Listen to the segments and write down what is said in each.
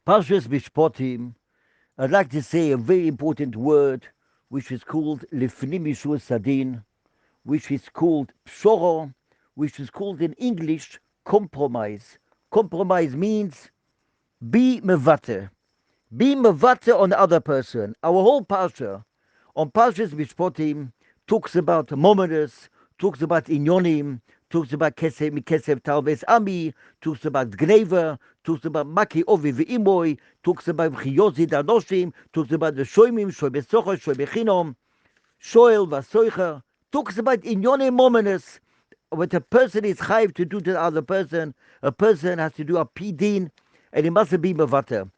Parshas Mishpatim, I'd like to say a very important word which is called Lifnim Yishua Sadin, which is called Pshoro, which is called in English compromise. Compromise means be mevate. Be mevate on the other person. Our whole Parsha on Parshas Mishpatim talks about Momedes, talks about Inyonim, talks about Kesef Talves Ami, talks about Gneva, talks about Maki Ovi Ve'imoy, talks about Chiyozi Danoshim, talks about the Shoimim, Shoime Socha, Shoime Chinom, Shoel Vasoicha, talks about Inyonim Momedes. What a person is chayiv to do to the other person, a person has to do a pidin, and it mustn't be mevate.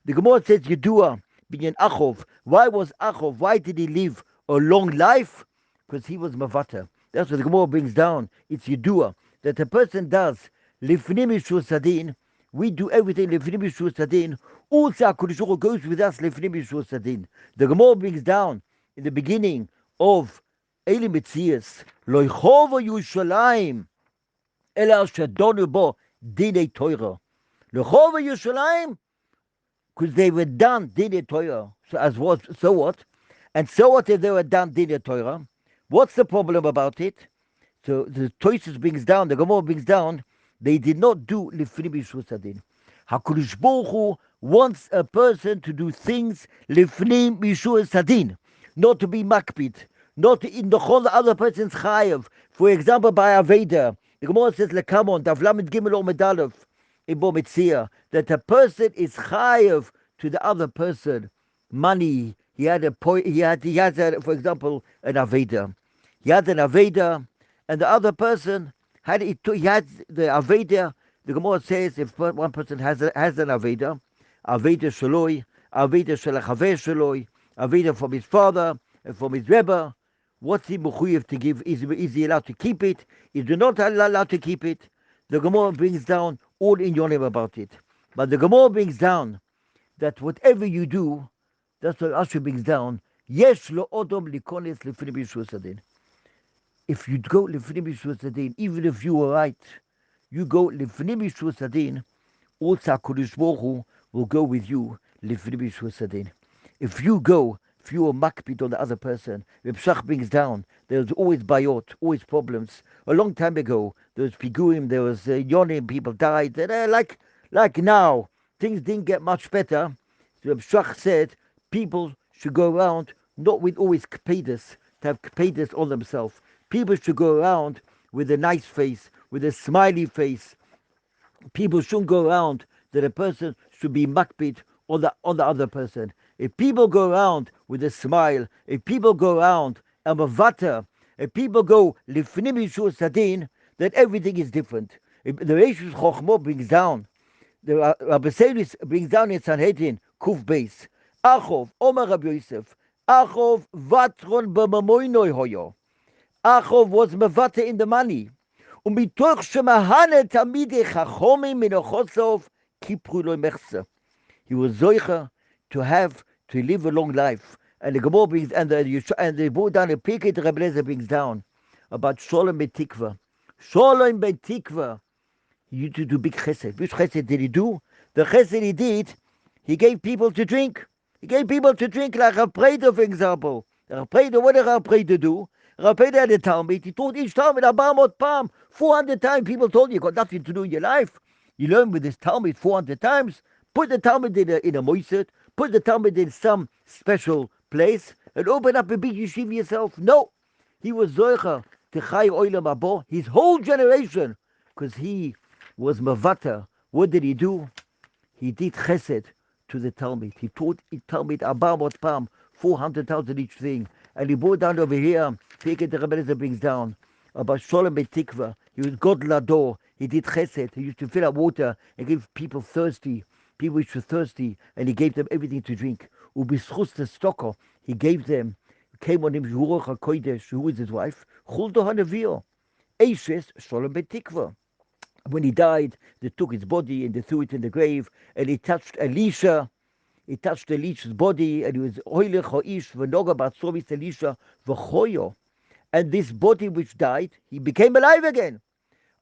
The Gemara says Yedua binyan Achov. Why was Achov? Why did he live a long life? Because he was mevate. That's what the Gemara brings down. It's Yedua that a person does lifnim yishur sadin. We do everything lifnim yishur sadin. Also, Hakadosh Baruch Hu goes with us lifnim yishur sadin. The Gemara brings down in the beginning of Eli Metzias, lo yichovo Yerushalayim, ela shadonu bo dinei Torah. Lo yichovo Yerushalayim, because they were done dinei Torah. So what? And so what if they were done dinei Torah? What's the problem about it? So the Tosfos brings down, the Gemara brings down, they did not do lifnim yishur sadin. Hakadosh Baruch Hu wants a person to do things lifnim yishur sadin, not to be makpid, not in the whole other person's chayav. For example, by Aveda, the Gemara says lekamon davlamid gimel or medalef in Bo Metzia, that a person is chayav to the other person money. He had for example, an Aveda. He had an Aveda, and the other person he had the Aveda. The Gemara says if one person has an Aveda, Aveda shaloi, Aveda shelachaver shaloi, Aveda from his father and from his Rebbe, what's he mechuyev to give? Is he allowed to keep it? Is he not allowed to keep it? The Gemara brings down all in Yonim about it. But the Gemara brings down that whatever you do, that's what Rashi brings down. Yesh lo odom likones lifnim yishur sadin. If you go lifnim yishur sadin, even if you were right, you go lifnim yishur sadin, also Hakadosh Baruch Hu will go with you lifnim yishur sadin. If you are makpid on the other person, Reb Shach brings down, there's always bayot, always problems. A long time ago, there was piguim, there was yonim, people died. And, like now, things didn't get much better. So Reb Shach said, people should go around not with always kpedas, to have kpedas on themselves. People should go around with a nice face, with a smiley face. People shouldn't go around that a person should be makpid on the other person. If people go around with a smile, if people go around and mavata, if people go lifnim yishur sadin, then everything is different. If the Reish Chochmah brings down, the Rabbi POSEN brings down in Sanhedrin Kuf Beis, Achov Omer Rabbi Yosef, Achov vatron b'mamoinoi hoyo. Achov was mavata in the money. Umitoch shemahane tamidei chachomim minochosov kipru lo mechse. He was zoicha to live a long life. And the Gemara brings, and they brought down a Pirkei the Rebbe Lezer brings down about Sholem Betikva. Sholem Betikva. He used to do big chesed. Which chesed did he do? The chesed he did, he gave people to drink. He gave people to drink like a Preda, for example. What did a Preda do? A Preda had a Talmud. He taught each Talmud about palm. 400 times people told you got nothing to do in your life. You learn with this Talmud 400 times. Put the Talmud in a moiset. Put the Talmud in some special place and open up a big yeshiva yourself. No, he was zoicha to chay oilam abo, his whole generation, because he was mavata. What did he do? He did chesed to the Talmud. He taught Talmud abamot pam, 400,000 each thing, and he brought down over here. Pirkei the Rebbe Lezer brings down about Sholem Betikva. He was God Lador. He did chesed. He used to fill up water and give people thirsty. People which were thirsty, and he gave them everything to drink. Ubischus the stocker, he gave them, came on him Ruach HaKodesh, who was his wife, Chuldo HaNavio, Eishes Sholem Betikva. When he died, they took his body and they threw it in the grave, and he touched Elisha. He touched Elisha's body, and he was Hoylech Hoish V'noga Batzovis Elisha V'choyo. And this body which died, he became alive again.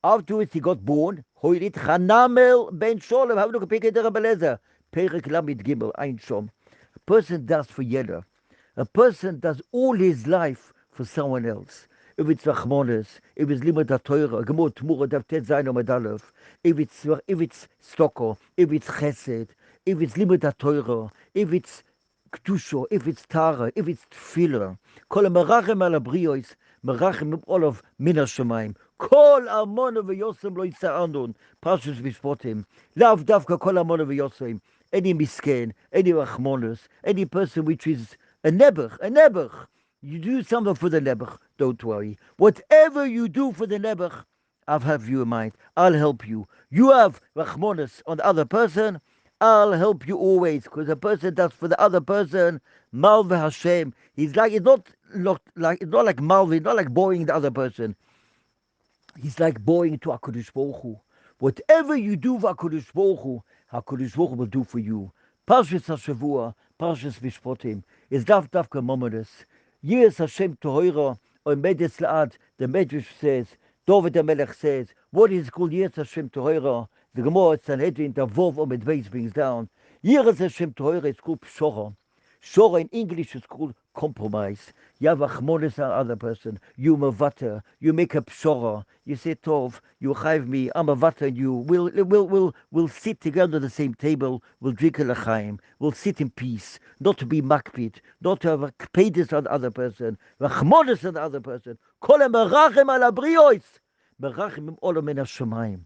Afterwards, he got born. Hoilit Chanamel ben Sholem. Have a look at Pirkei the Rebbe Lezer. Perek Lamed Gimel, Ein Shom. A person does for Yella. A person does all his life for someone else. If it's Rachmones, if it's Limud Torah, Gemot Tmura Dav Tet Zayin Amud Aleph, if it's Stoko, if it's Chesed, if it's Limud Torah, if it's Kedusha, if it's Tara, if it's Tefillah, Kol Merachem Al Abriyos, Merachem all of Min HaShamayim, Kol Amon V'Yosem Lo Yitza'anun, Parshas Mishpatim, Lav Davka Kol Amon V'Yosem, any misken, any Rachmones, any person which is a nebuch. You do something for the nebuch, don't worry. Whatever you do for the nebuch, I'll have you in mind. I'll help you. You have Rachmones on the other person, I'll help you always, because the person does for the other person, Malve Hashem. It's not like Malve, not like boring the other person. He's like boring to HaKadosh Baruch Hu. Whatever you do for HaKadosh Baruch Hu, HaKadosh Baruch Hu will do for you. Parshas HaShavua, Parshas Mishpatim, is davka momedes. Yes, Hashem Torah, or Medes La'ad, the Medrash says, David the Melech says, what is called Yes Hashem Torah? The Gemara Sanhedrin, the Vov Omed Beis brings down. Yes Hashem Torah is called Pshora. Shora in English is called compromise. You have achmonis on other person. You mavater. You make a pshora. You say, Tov, you chayv me. I'm a vater and you. We'll sit together at the same table. We'll drink a l'chaim. We'll sit in peace. Not to be makpid. Not to have a kpedis on the other person. Achmonis on the other person. Kol merachem al abriyos. Merachem im olam min hashamayim.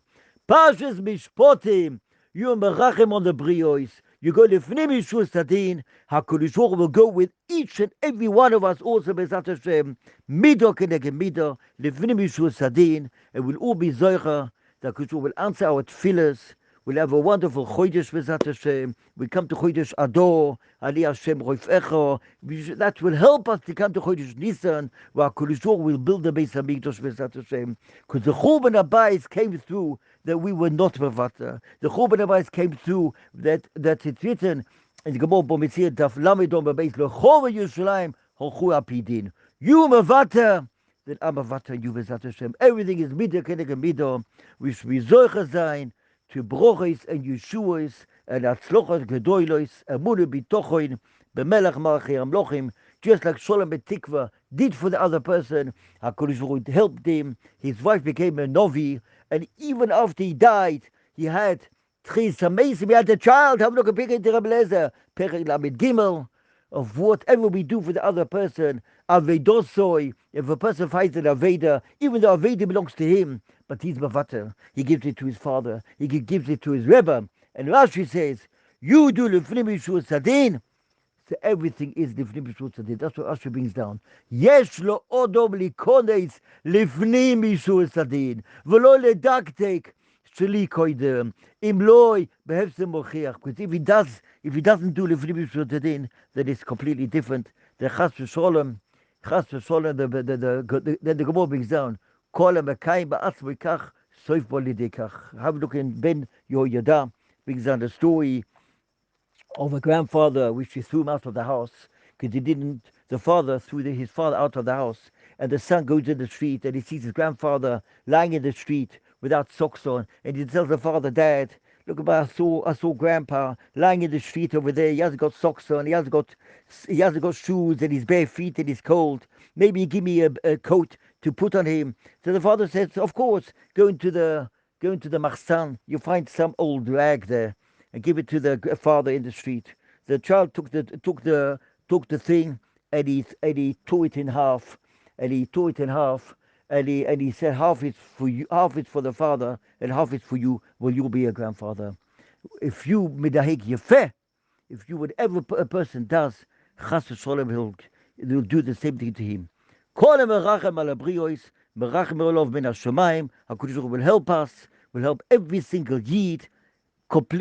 Parshas Mishpatim. You merachem on the briyos. You go to Fnimi Shur Sadin, HaKadosh Baruch Hu will go with each and every one of us also, Bezat Hashem, Midah Keneged Midah, Lefnimi Shur Sadin, and we'll all be Zoicha, that HaKadosh Baruch Hu will answer our tefillahs, we'll have a wonderful Chodesh, Bezat Hashem, we come to Chodesh Ador, Ali Hashem Roifecha, that will help us to come to Chodesh Nisan, where HaKadosh Baruch Hu will build the Beis HaMikdash, Bezat Hashem, because the Churban Abayis came through that we were not Mavata. The Churban Abayis came through that it's written in the Gemara Bomitzir Daf Lamedon Bebeis Lechova Yerushalayim Holchu Apidin. You Mavata, that I'm Mavata and you Bezat Hashem. Everything is Midah Keneged Midah. We should be Zoicha Zayin to Brochis and Yeshuas and Atzlochas Gedoylos Emunah Bitochoin B'Melech Malachei Amlochim. Just like Sholem Betikva did for the other person, HaKadosh Baruch Hu helped him. His wife became a Novi, and even after he died, he had Tchis Amazing. He had a child. Have a look at Perek Lamed Gimel, of whatever we do for the other person. Avedosoi. If a person fights an Aveda, even though Aveda belongs to him, but he's Mavater, he gives it to his father. He gives it to his Rebbe. And Rashi says, "You do Lefnimi Shur Sadin." So everything is Lifnim Mishur Sadin. That's what Rashi brings down. Yesh lo odom likones Lifnim Mishur Sadin. V'lo ledaktek sheli koidem. Im loy behefzem mochiach. Because if he doesn't do Lifnim Mishur Sadin, then it's completely different. The Chas v'Sholem, then the Gemara brings down. Kol ha'mekayim ba'atzmo yikach soif bo lidekach. Have a look in Ben Yehoyada, brings down the story of a grandfather which he threw him out of the house because the father threw his father out of the house, and the son goes in the street and he sees his grandfather lying in the street without socks on, and he tells the father, Dad, look, I saw grandpa lying in the street over there. He hasn't got socks on, he hasn't got shoes, and he's bare feet and he's cold. Maybe give me a coat to put on him. So the father says, of course, go into the machsan, you find some old rag there and give it to the father in the street. The child took the thing and he tore it in half, and he said, half is for you, half is for the father, and half is for you. Will you be a grandfather? If you midahik yefeh, if you whatever a person does, chas v'sholem, he'll do the same thing to him. Kol merachem al abriyos, merachem olov min hashamayim. HaKadosh Baruch Hu will help us, will help every single yid.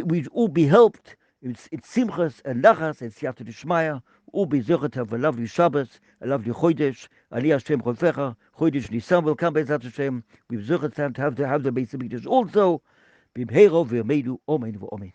We all be helped. It's simchas and nachas and siyata d'shmaya. All be zochet have a lovely Shabbos, a lovely Chodesh. Ali Hashem Chofecha, Chodesh Nisan will come Bezat Hashem. We've zochet time to have the Beis HaMikdash also. B'mheiro v'yameinu, Amen v'Amen.